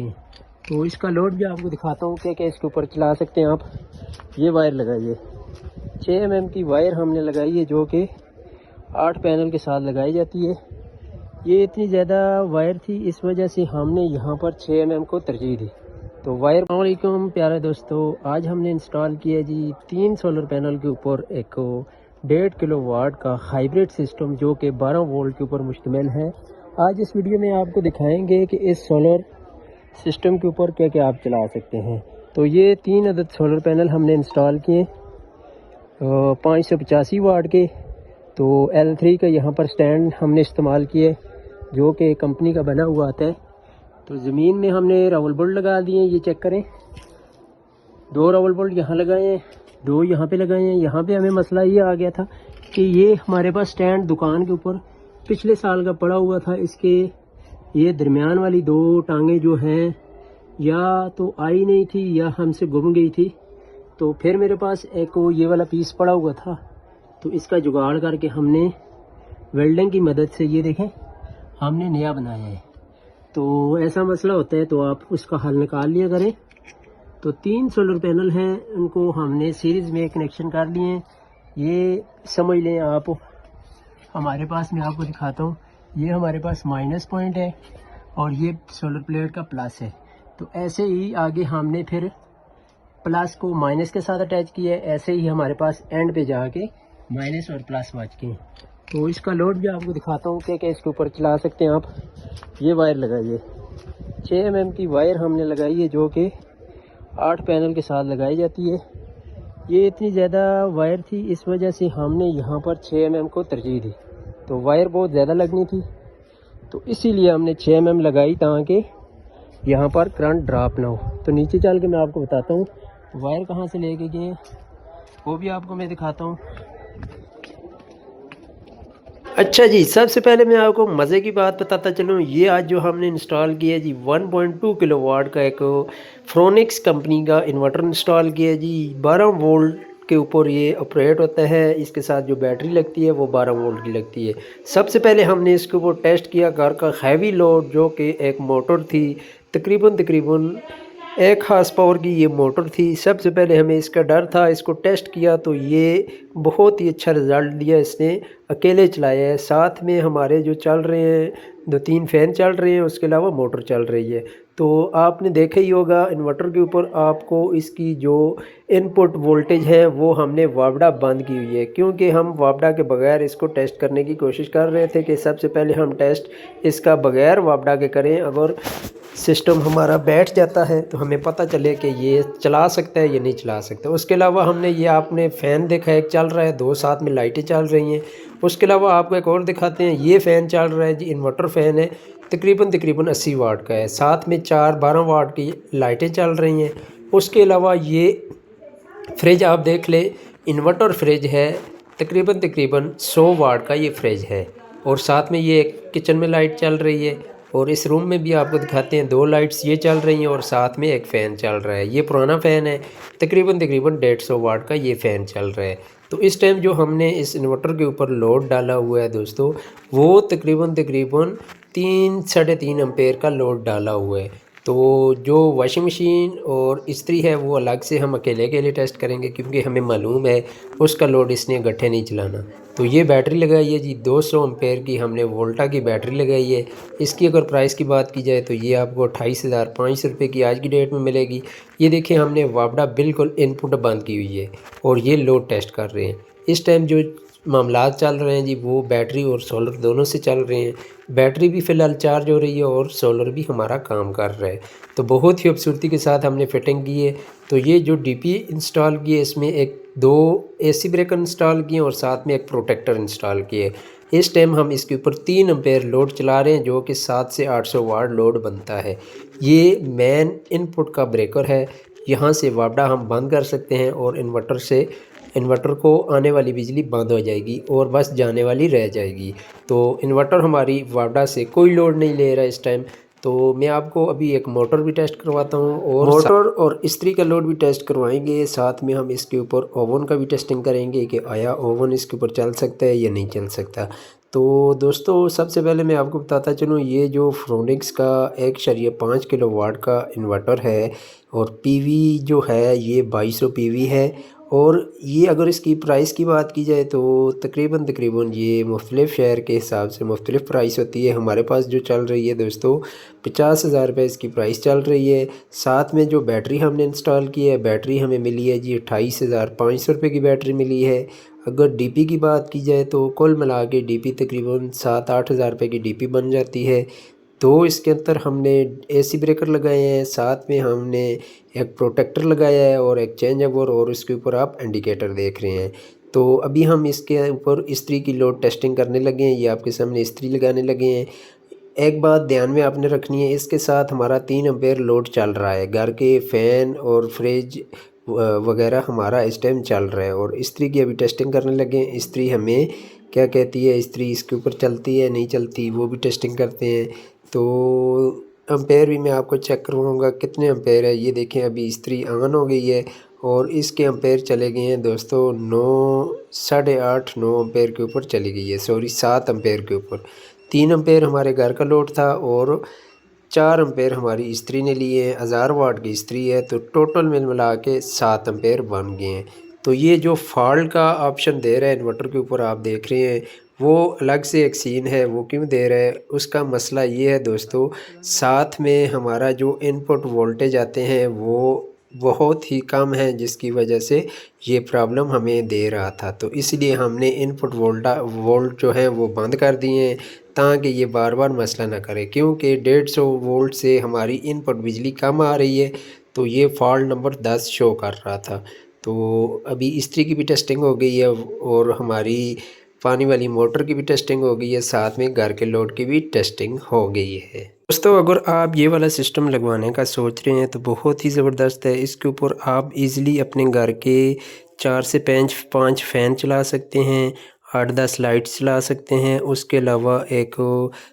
के। तो इसका लोड भी आपको दिखाता हूँ क्या क्या इसके ऊपर चला सकते हैं आप। ये वायर लगाइए, 6 mm की वायर हमने लगाई है जो कि 8 पैनल के साथ लगाई जाती है। ये इतनी ज़्यादा वायर थी, इस वजह से हमने यहाँ पर 6 mm को तरजीह दी। तो वायर। अस्सलाम वालेकुम प्यारे दोस्तों, आज हमने इंस्टॉल किया जी 3 सोलर पैनल के ऊपर एक 1.5 किलोवाट का हाइब्रिड सिस्टम जो कि 12 वोल्ट के ऊपर मुश्तमिल है। आज इस वीडियो में आपको दिखाएंगे कि इस सोलर सिस्टम के ऊपर क्या क्या आप चला सकते हैं। तो ये 3 अदद सोलर पैनल हमने इंस्टॉल किए 585 वाट के। तो L3 का यहाँ पर स्टैंड हमने इस्तेमाल किए जो कि कंपनी का बना हुआ आता है। तो ज़मीन में हमने रावल बोल्ट लगा दिए, ये चेक करें, 2 रावल बोल्ट यहाँ लगाए हैं, 2 यहाँ पे लगाए हैं। यहाँ पे हमें मसला ये आ गया था कि ये हमारे पास स्टैंड दुकान के ऊपर पिछले साल का पड़ा हुआ था। इसके ये दरमियान वाली 2 टांगे जो हैं या तो आई नहीं थी या हमसे गुम गई थी। तो फिर मेरे पास एक ये वाला पीस पड़ा हुआ था, तो इसका जुगाड़ करके हमने वेल्डिंग की मदद से ये देखें हमने नया बनाया है। तो ऐसा मसला होता है तो आप उसका हल निकाल लिया करें। तो 3 सोलर पैनल हैं, उनको हमने सीरीज़ में कनेक्शन कर लिए हैं। ये समझ लें आप, हमारे पास मैं आपको दिखाता हूँ, ये हमारे पास माइनस पॉइंट है और ये सोलर प्लेट का प्लस है। तो ऐसे ही आगे हमने फिर प्लस को माइनस के साथ अटैच किया है, ऐसे ही हमारे पास एंड पे जाके माइनस और प्लस बच के। तो इसका लोड भी आपको दिखाता हूँ क्या क्या इसके ऊपर चला सकते हैं आप। ये वायर लगाइए, 6 mm की वायर हमने लगाई है जो कि 8 पैनल के साथ लगाई जाती है। ये इतनी ज़्यादा वायर थी, इस वजह से हमने यहाँ पर 6 mm को तरजीह दी। तो वायर बहुत ज़्यादा लगनी थी, तो इसीलिए हमने 6 mm लगाई ताकि यहाँ पर करंट ड्रॉप ना हो। तो नीचे चल के मैं आपको बताता हूँ वायर कहाँ से लेके गए, वो भी आपको मैं दिखाता हूँ। अच्छा जी, सबसे पहले मैं आपको मज़े की बात बताता चलूँ। ये आज जो हमने इंस्टॉल किया जी 1.2 किलोवाट का एक फ्रोनिक्स कंपनी का इन्वर्टर इंस्टॉल किया जी। 12 वोल्ट के ऊपर ये ऑपरेट होता है। इसके साथ जो बैटरी लगती है वो 12 वोल्ट की लगती है। सबसे पहले हमने इसके ऊपर टेस्ट किया घर का हैवी लोड जो कि एक मोटर थी, तकरीबन 1 हार्स पावर की ये मोटर थी। सबसे पहले हमें इसका डर था, इसको टेस्ट किया तो ये बहुत ही अच्छा रिज़ल्ट दिया। इसने अकेले चलाया है, साथ में हमारे जो चल रहे हैं 2-3 फ़ैन चल रहे हैं, उसके अलावा मोटर चल रही है। तो आपने देखा ही होगा इन्वर्टर के ऊपर आपको इसकी जो इनपुट वोल्टेज है वो हमने वापडा बंद की हुई है, क्योंकि हम वापडा के बगैर इसको टेस्ट करने की कोशिश कर रहे थे कि सबसे पहले हम टेस्ट इसका बगैर वापडा के करें। अगर सिस्टम हमारा बैठ जाता है तो हमें पता चले कि ये चला सकता है या नहीं चला सकता। उसके अलावा हमने ये आपने फ़ैन देखा, एक चल रहा है, 2 साथ में लाइटें चल रही हैं। उसके अलावा आपको एक और दिखाते हैं, ये फ़ैन चल रहा है जी, इन्वर्टर फ़ैन है, तकरीबन 80 वाट का है, साथ में 4-12 वाट की लाइटें चल रही हैं। उसके अलावा ये फ्रिज आप देख ले, इन्वर्टर फ्रिज है, तकरीबन 100 वाट का ये फ्रिज है। और साथ में ये किचन में लाइट चल रही है। और इस रूम में भी आपको दिखाते हैं 2 लाइट्स ये चल रही हैं और साथ में एक फ़ैन चल रहा है। ये पुराना फ़ैन है, तकरीबन 150 वाट का ये फ़ैन चल रहा है। तो इस टाइम जो हमने इस इन्वर्टर के ऊपर लोड डाला हुआ है दोस्तों, वो तकरीबन 3-3.5 एम्पेयर का लोड डाला हुआ है। तो जो वॉशिंग मशीन और इस्त्री है वो अलग से हम अकेले टेस्ट करेंगे, क्योंकि हमें मालूम है उसका लोड इसने गट्ठे नहीं चलाना। तो ये बैटरी लगाई है जी 200 एम्पेयर की, हमने वोल्टा की बैटरी लगाई है। इसकी अगर प्राइस की बात की जाए तो ये आपको 28,500 रुपये की आज की डेट में मिलेगी। ये देखिए हमने वापडा बिल्कुल इनपुट बंद की हुई है और ये लोड टेस्ट कर रहे हैं। इस टाइम जो मामलात चल रहे हैं जी वो बैटरी और सोलर दोनों से चल रहे हैं। बैटरी भी फ़िलहाल चार्ज हो रही है और सोलर भी हमारा काम कर रहा है। तो बहुत ही खूबसूरती के साथ हमने फिटिंग की है। तो ये जो डीपी इंस्टॉल की है, इसमें 2 एसी ब्रेकर इंस्टॉल किए और साथ में एक प्रोटेक्टर इंस्टॉल किए। इस टाइम हम इसके ऊपर 3 एम्पेयर लोड चला रहे हैं जो कि 700 से 800 वाट लोड बनता है। ये मेन इनपुट का ब्रेकर है, यहाँ से वापडा हम बंद कर सकते हैं और इन्वर्टर को आने वाली बिजली बंद हो जाएगी और बस जाने वाली रह जाएगी। तो इन्वर्टर हमारी वापडा से कोई लोड नहीं ले रहा इस टाइम। तो मैं आपको अभी एक मोटर भी टेस्ट करवाता हूँ और मोटर और इस्त्री का लोड भी टेस्ट करवाएंगे। साथ में हम इसके ऊपर ओवन का भी टेस्टिंग करेंगे कि आया ओवन इसके ऊपर चल सकता है या नहीं चल सकता। तो दोस्तों सबसे पहले मैं आपको बताता चलूँ, ये जो फ्रोनिक्स का 1.5 किलोवाट का इन्वर्टर है और पीवी जो है ये 2200 पीवी है। और ये अगर इसकी प्राइस की बात की जाए तो तकरीबन ये मुख्तलिफ़ शहर के हिसाब से मुख्तलिफ़ प्राइस होती है। हमारे पास जो चल रही है दोस्तों 50,000 रुपये इसकी प्राइस चल रही है। साथ में जो बैटरी हमने इंस्टॉल की है, बैटरी हमें मिली है जी 28,500 रुपये की बैटरी मिली है। अगर डीपी की बात की जाए तो कुल मिला के डीपी तकरीबन 7-8 हज़ार रुपये की डीपी बन जाती है। तो इसके अंदर हमने एसी ब्रेकर लगाए हैं, साथ में हमने एक प्रोटेक्टर लगाया है और एक चेंज ओवर, और उसके ऊपर आप इंडिकेटर देख रहे हैं। तो अभी हम इसके ऊपर इस्त्री की लोड टेस्टिंग करने लगे हैं, ये आपके सामने इस्त्री लगाने लगे हैं। एक बात ध्यान में आपने रखनी है, इसके साथ हमारा 3 एम्पेयर लोड चल रहा है। घर के फ़ैन और फ्रिज वगैरह हमारा इस टाइम चल रहा है। और इस्त्री की अभी टेस्टिंग करने लगे हैं। इस्त्री हमें क्या कहती है, इस्त्री इसके ऊपर चलती है नहीं चलती, वो भी टेस्टिंग करते हैं। तो एम्पेयर भी मैं आपको चेक करवाऊँगा कितने एम्पेयर है। ये देखें अभी इस्त्री ऑन हो गई है और इसके एम्पेयर चले गए हैं दोस्तों 9 साढ़े 8 9 एम्पेयर के ऊपर चली गई है, सॉरी 7 एम्पेयर के ऊपर। 3 एम्पेयर हमारे घर का लोड था और 4 एम्पेयर हमारी इस्त्री ने लिए हैं। 1000 वाट की इस्त्री है तो टोटल मिला के 7 एम्पेयर बन गए हैं। तो ये जो फॉल्ट का ऑप्शन दे रहा है इन्वर्टर के ऊपर आप देख रहे हैं, वो अलग से एक सीन है। वो क्यों दे रहा है, उसका मसला ये है दोस्तों, साथ में हमारा जो इनपुट वोल्टेज आते हैं वो बहुत ही कम है, जिसकी वजह से ये प्रॉब्लम हमें दे रहा था। तो इसलिए हमने इनपुट वोल्ट जो है वो बंद कर दिए हैं ताकि ये बार बार मसला ना करे, क्योंकि 150 वोल्ट से हमारी इनपुट बिजली कम आ रही है। तो ये फॉल्ट नंबर 10 शो कर रहा था। तो अभी इस्त्री की भी टेस्टिंग हो गई है और हमारी पानी वाली मोटर की भी टेस्टिंग हो गई है, साथ में घर के लोड की भी टेस्टिंग हो गई है। दोस्तों अगर आप ये वाला सिस्टम लगवाने का सोच रहे हैं तो बहुत ही ज़बरदस्त है। इसके ऊपर आप इजीली अपने घर के 4 से 5 फ़ैन चला सकते हैं, 8-10 लाइट्स चला सकते हैं, उसके अलावा एक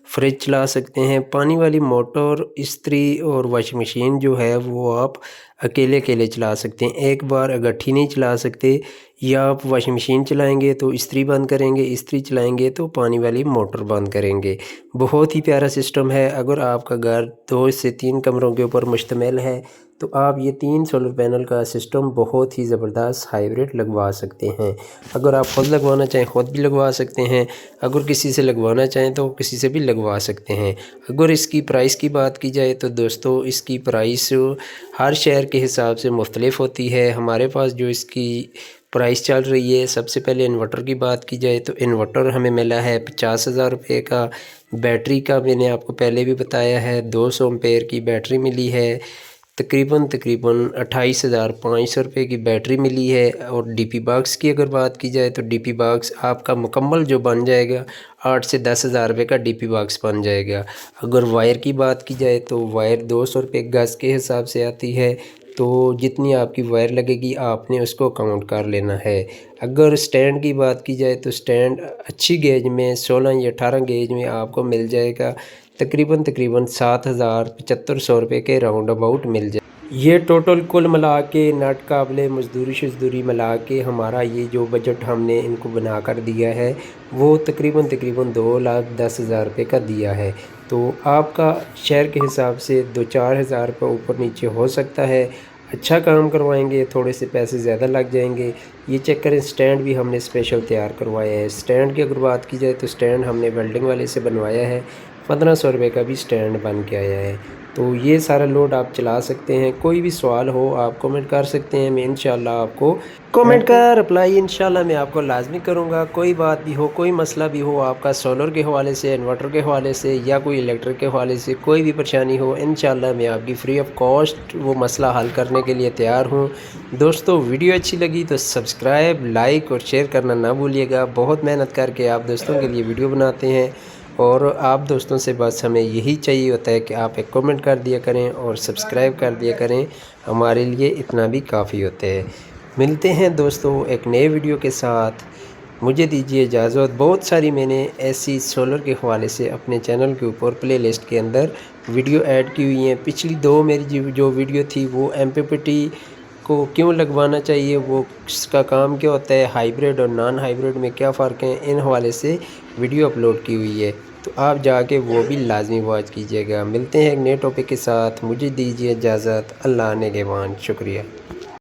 फ्रिज चला सकते हैं। पानी वाली मोटर, इस्त्री और वॉशिंग मशीन जो है वो आप अकेले चला सकते हैं, एक बार इकट्ठी नहीं चला सकते। या आप वॉशिंग मशीन चलाएंगे तो इस्त्री बंद करेंगे, इस्त्री चलाएंगे तो पानी वाली मोटर बंद करेंगे। बहुत ही प्यारा सिस्टम है। अगर आपका घर 2 से 3 कमरों के ऊपर मुश्तमिल है तो आप ये 3 सोलर पैनल का सिस्टम बहुत ही ज़बरदस्त हाइब्रिड लगवा सकते हैं। अगर आप ख़ुद लगवाना चाहें ख़ुद भी लगवा सकते हैं, अगर किसी से लगवाना चाहें तो किसी से भी लगवा सकते हैं। अगर इसकी प्राइस की बात की जाए तो दोस्तों इसकी प्राइस हर शहर के हिसाब से मुख्तलिफ़ होती है। हमारे पास जो इसकी प्राइस चल रही है, सबसे पहले इन्वर्टर की बात की जाए तो इन्वर्टर हमें मिला है 50,000 रुपये का। बैटरी का मैंने आपको पहले भी बताया है, 200 एम्पेयर की बैटरी मिली है। तकरीबन 28,500 रुपये की बैटरी मिली है। और डीपी बॉक्स की अगर बात की जाए तो डीपी बॉक्स आपका मुकम्मल जो बन जाएगा 8 से 10,000 रुपये का डीपी बॉक्स बन जाएगा। अगर वायर की बात की जाए तो वायर 200 रुपये गज़ के हिसाब से आती है। तो जितनी आपकी वायर लगेगी आपने उसको काउंट कर लेना है। अगर स्टैंड की बात की जाए तो स्टैंड अच्छी गेज में 16 या 18 गेज में आपको मिल जाएगा, तकरीबन 7,7500 रुपये के राउंड अबाउट मिल जाए। ये टोटल कुल मिला के नट काबले मजदूरी शजदूरी मिला के हमारा ये जो बजट हमने इनको बना कर दिया है वो तकरीबन 2,10,000 रुपये का दिया है। तो आपका शहर के हिसाब से 2-4 हज़ार रुपये ऊपर नीचे हो सकता है। अच्छा काम करवाएंगे थोड़े से पैसे ज़्यादा लग जाएंगे। ये चेक करें, स्टैंड भी हमने स्पेशल तैयार करवाया है। स्टैंड की अगर बात की जाए तो स्टैंड हमने वेल्डिंग वाले से बनवाया है, 1500 रुपये का भी स्टैंड बन के आया है। तो ये सारा लोड आप चला सकते हैं। कोई भी सवाल हो आप कमेंट कर सकते हैं, मैं इंशाल्लाह आपको कमेंट का रिप्लाई इंशाल्लाह मैं आपको लाजमी करूँगा। कोई बात भी हो, कोई मसला भी हो आपका सोलर के हवाले से, इन्वर्टर के हवाले से या कोई इलेक्ट्रिक के हवाले से कोई भी परेशानी हो, इंशाल्लाह मैं आपकी फ्री ऑफ कॉस्ट वो मसला हल करने के लिए तैयार हूँ। दोस्तों वीडियो अच्छी लगी तो सब्सक्राइब, लाइक और शेयर करना ना भूलिएगा। बहुत मेहनत करके आप दोस्तों के लिए वीडियो बनाते हैं और आप दोस्तों से बस हमें यही चाहिए होता है कि आप एक कमेंट कर दिया करें और सब्सक्राइब कर दिया करें, हमारे लिए इतना भी काफ़ी होता है। मिलते हैं दोस्तों एक नए वीडियो के साथ, मुझे दीजिए इजाज़त। बहुत सारी मैंने ऐसी सोलर के हवाले से अपने चैनल के ऊपर प्लेलिस्ट के अंदर वीडियो ऐड की हुई हैं। पिछली 2 मेरी जो वीडियो थी वो MPPT को क्यों लगवाना चाहिए, वो उसका काम क्या होता है, हाइब्रिड और नॉन हाइब्रिड में क्या फ़र्क है, इन हवाले से वीडियो अपलोड की हुई है। तो आप जाके वो भी लाजमी वॉच कीजिएगा। मिलते हैं एक नए टॉपिक के साथ, मुझे दीजिए इजाज़त। अल्लाह ने के बाद शुक्रिया।